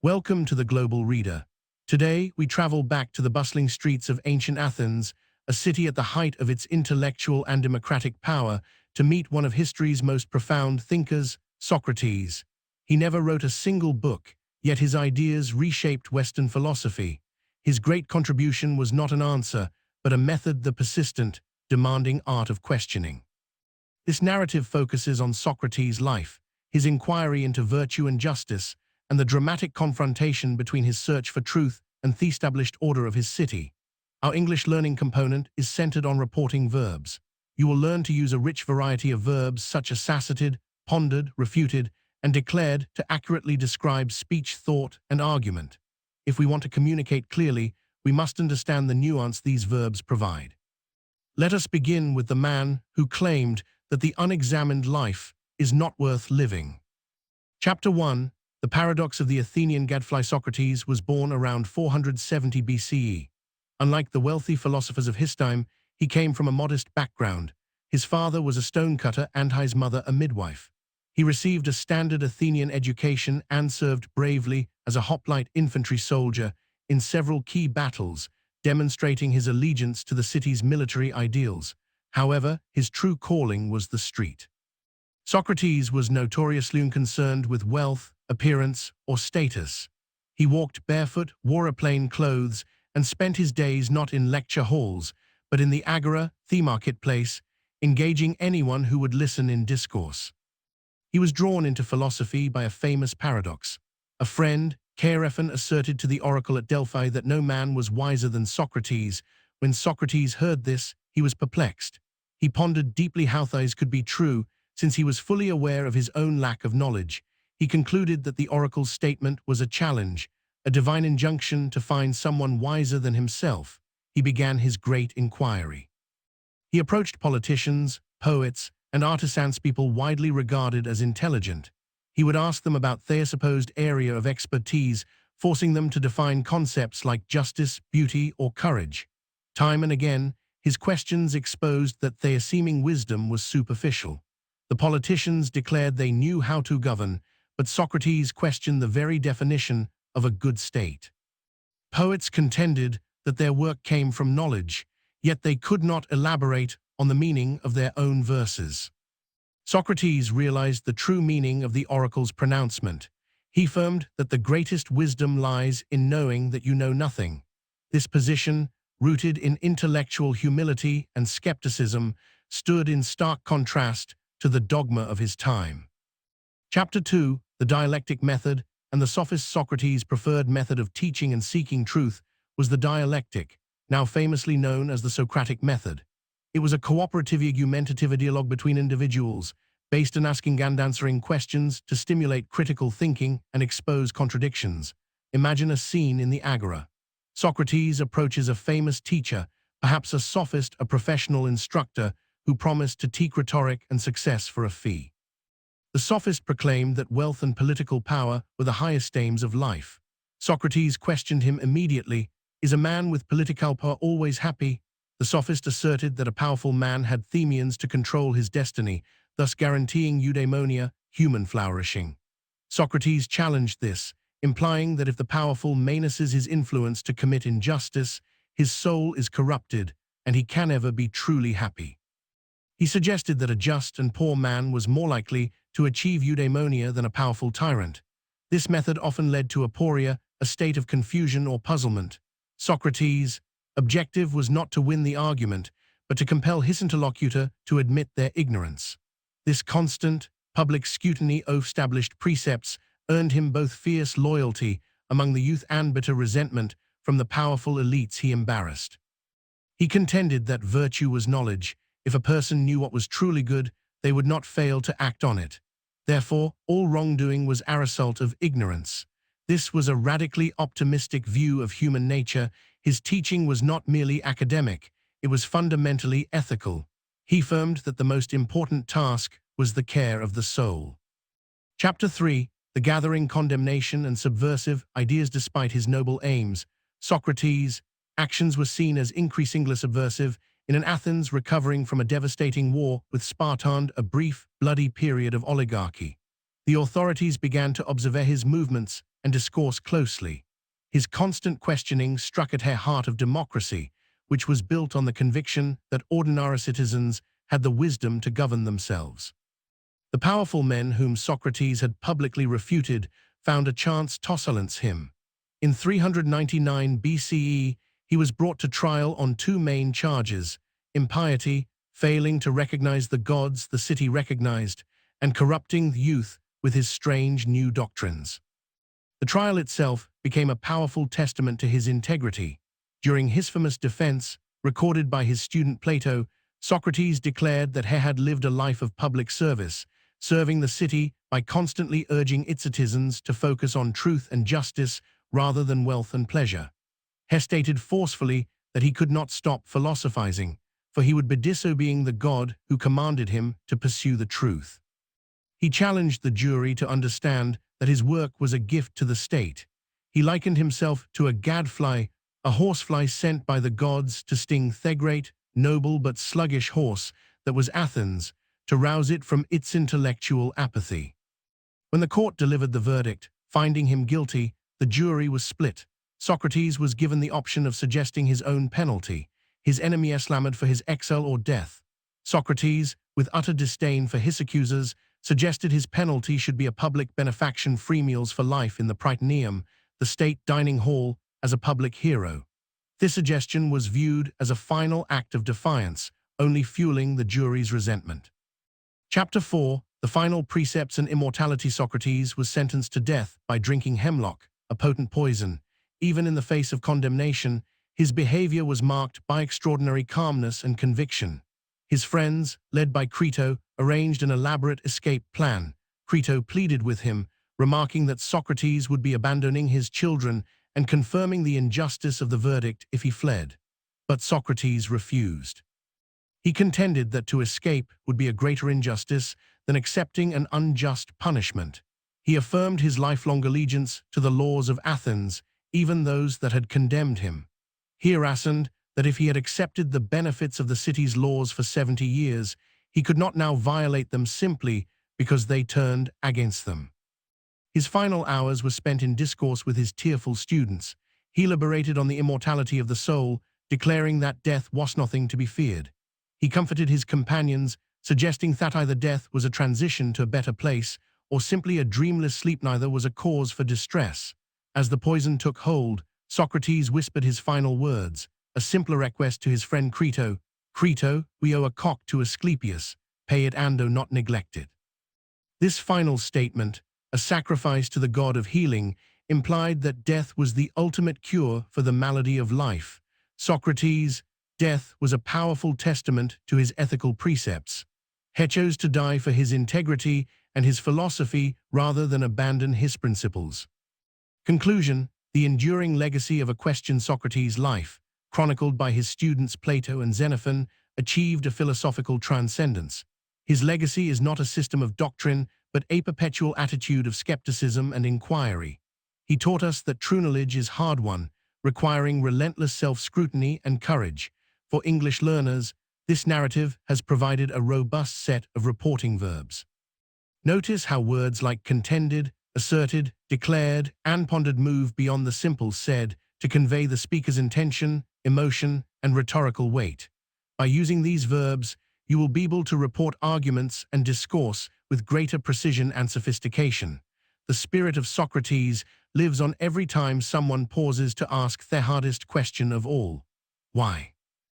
Welcome to the Global Reader. Today, we travel back to the bustling streets of ancient Athens, a city at the height of its intellectual and democratic power, to meet one of history's most profound thinkers, Socrates. He never wrote a single book, yet his ideas reshaped Western philosophy. His great contribution was not an answer, but a method, the persistent, demanding art of questioning. This narrative focuses on Socrates' life, his inquiry into virtue and justice, and the dramatic confrontation between his search for truth and the established order of his city. Our English learning component is centered on reporting verbs. You will learn to use a rich variety of verbs such as asserted, pondered, refuted, and declared to accurately describe speech, thought, and argument. If we want to communicate clearly, we must understand the nuance these verbs provide. Let us begin with the man who claimed that the unexamined life is not worth living. Chapter 1. The paradox of the Athenian gadfly. Socrates was born around 470 BCE. Unlike the wealthy philosophers of his time, he came from a modest background. His father was a stonecutter and his mother a midwife. He received a standard Athenian education and served bravely as a hoplite infantry soldier in several key battles, demonstrating his allegiance to the city's military ideals. However, his true calling was the street. Socrates was notoriously unconcerned with wealth, appearance, or status. He walked barefoot, wore plain clothes, and spent his days not in lecture halls, but in the agora, the marketplace, engaging anyone who would listen in discourse. He was drawn into philosophy by a famous paradox. A friend, Chaerephon, asserted to the oracle at Delphi that no man was wiser than Socrates. When Socrates heard this, he was perplexed. He pondered deeply how this could be true, since he was fully aware of his own lack of knowledge. He concluded that the oracle's statement was a challenge, a divine injunction to find someone wiser than himself. He began his great inquiry. He approached politicians, poets, and artisans, people widely regarded as intelligent. He would ask them about their supposed area of expertise, forcing them to define concepts like justice, beauty, or courage. Time and again, his questions exposed that their seeming wisdom was superficial. The politicians declared they knew how to govern, but Socrates questioned the very definition of a good state. Poets contended that their work came from knowledge, yet they could not elaborate on the meaning of their own verses. Socrates realized the true meaning of the oracle's pronouncement. He affirmed that the greatest wisdom lies in knowing that you know nothing. This position, rooted in intellectual humility and skepticism, stood in stark contrast to the dogma of his time. Chapter 2. The dialectic method and the sophist. Socrates' preferred method of teaching and seeking truth was the dialectic, now famously known as the Socratic Method. It was a cooperative, argumentative dialogue between individuals, based on asking and answering questions to stimulate critical thinking and expose contradictions. Imagine a scene in the agora. Socrates approaches a famous teacher, perhaps a sophist, a professional instructor, who promised to teach rhetoric and success for a fee. The sophist proclaimed that wealth and political power were the highest aims of life. Socrates questioned him immediately. Is a man with political power always happy? The sophist asserted that a powerful man had the means to control his destiny, thus guaranteeing eudaimonia, human flourishing. Socrates challenged this, implying that if the powerful manages his influence to commit injustice, his soul is corrupted, and he can never be truly happy. He suggested that a just and poor man was more likely to achieve eudaimonia than a powerful tyrant. This method often led to aporia, a state of confusion or puzzlement. Socrates' objective was not to win the argument, but to compel his interlocutor to admit their ignorance. This constant, public scrutiny of established precepts earned him both fierce loyalty among the youth and bitter resentment from the powerful elites he embarrassed. He contended that virtue was knowledge. If a person knew what was truly good, they would not fail to act on it. Therefore, all wrongdoing was a result of ignorance. This was a radically optimistic view of human nature. His teaching was not merely academic, it was fundamentally ethical. He affirmed that the most important task was the care of the soul. Chapter 3. The gathering condemnation and subversive ideas. Despite his noble aims, Socrates' actions were seen as increasingly subversive. In an Athens recovering from a devastating war with Sparta, a brief, bloody period of oligarchy, the authorities began to observe his movements and discourse closely. His constant questioning struck at the heart of democracy, which was built on the conviction that ordinary citizens had the wisdom to govern themselves. The powerful men whom Socrates had publicly refuted found a chance to silence him. In 399 BCE, he was brought to trial on two main charges: impiety, failing to recognize the gods the city recognized, and corrupting the youth with his strange new doctrines. The trial itself became a powerful testament to his integrity. During his famous defense, recorded by his student Plato, Socrates declared that he had lived a life of public service, serving the city by constantly urging its citizens to focus on truth and justice rather than wealth and pleasure. He stated forcefully that he could not stop philosophizing, for he would be disobeying the God who commanded him to pursue the truth. He challenged the jury to understand that his work was a gift to the state. He likened himself to a gadfly, a horsefly sent by the gods to sting the great, noble but sluggish horse that was Athens, to rouse it from its intellectual apathy. When the court delivered the verdict, finding him guilty, the jury was split. Socrates was given the option of suggesting his own penalty. His enemy clamored for his exile or death. Socrates, with utter disdain for his accusers, suggested his penalty should be a public benefaction, free meals for life in the Prytaneum, the state dining hall, as a public hero. This suggestion was viewed as a final act of defiance, only fueling the jury's resentment. Chapter 4, The Final Precepts and Immortality. Socrates was sentenced to death by drinking hemlock, a potent poison. Even in the face of condemnation, his behavior was marked by extraordinary calmness and conviction. His friends, led by Crito, arranged an elaborate escape plan. Crito pleaded with him, remarking that Socrates would be abandoning his children and confirming the injustice of the verdict if he fled. But Socrates refused. He contended that to escape would be a greater injustice than accepting an unjust punishment. He affirmed his lifelong allegiance to the laws of Athens, even those that had condemned him. He reasoned that if he had accepted the benefits of the city's laws for 70 years, he could not now violate them simply because they turned against them. His final hours were spent in discourse with his tearful students. He deliberated on the immortality of the soul, declaring that death was nothing to be feared. He comforted his companions, suggesting that either death was a transition to a better place or simply a dreamless sleep, neither was a cause for distress. As the poison took hold, Socrates whispered his final words, a simpler request to his friend Crito: "Crito, we owe a cock to Asclepius, pay it and do not neglect it." This final statement, a sacrifice to the god of healing, implied that death was the ultimate cure for the malady of life. Socrates' death was a powerful testament to his ethical precepts. He chose to die for his integrity and his philosophy rather than abandon his principles. Conclusion: the enduring legacy of a questioned Socrates' life, chronicled by his students Plato and Xenophon, achieved a philosophical transcendence. His legacy is not a system of doctrine, but a perpetual attitude of skepticism and inquiry. He taught us that true knowledge is hard-won, requiring relentless self-scrutiny and courage. For English learners, this narrative has provided a robust set of reporting verbs. Notice how words like contended, asserted, declared, and pondered move beyond the simple said to convey the speaker's intention, emotion, and rhetorical weight. By using these verbs, you will be able to report arguments and discourse with greater precision and sophistication. The spirit of Socrates lives on every time someone pauses to ask their hardest question of all: why?